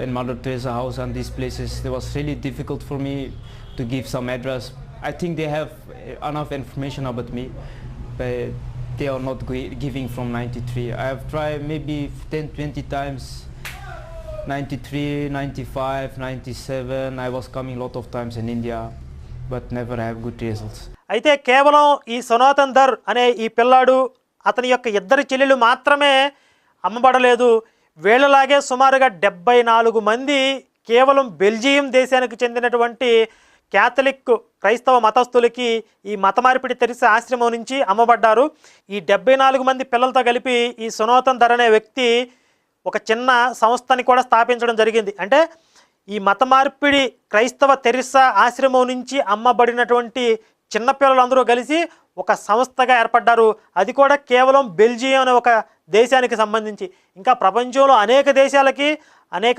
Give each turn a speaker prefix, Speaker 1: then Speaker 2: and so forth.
Speaker 1: in Mother Teresa house and these places. It was really difficult for me to give some address. I think they have enough information about me, but they are not giving from 93. I have tried maybe 10-20 times, 93, 95, 97. I was coming a lot of times in India, but never have good results.
Speaker 2: అయితే కేవలం ఈ సనాతన్ ధర్ అనే ఈ పిల్లాడు అతని యొక్క ఇద్దరు చెల్లెలు మాత్రమే అమ్మబడలేదు. వీళ్ళలాగే సుమారుగా 74 మంది కేవలం బెల్జియం దేశానికి చెందినటువంటి క్యాథలిక్ క్రైస్తవ మతస్థులకి ఈ మత మార్పిడి తెరిసే ఆశ్రమం నుంచి అమ్మబడ్డారు. ఈ 74 మంది పిల్లలతో కలిపి ఈ సనాతన్ ధర్ అనే వ్యక్తి ఒక చిన్న సంస్థని కూడా స్థాపించడం జరిగింది. అంటే ఈ మత మార్పిడి క్రైస్తవ తెరిసా ఆశ్రమం నుంచి అమ్మబడినటువంటి చిన్నపిల్లలందరూ కలిసి ఒక సంస్థగా ఏర్పడ్డారు. అది కూడా కేవలం బెల్జియం అనే ఒక దేశానికి సంబంధించి. ఇంకా ప్రపంచంలో అనేక దేశాలకి అనేక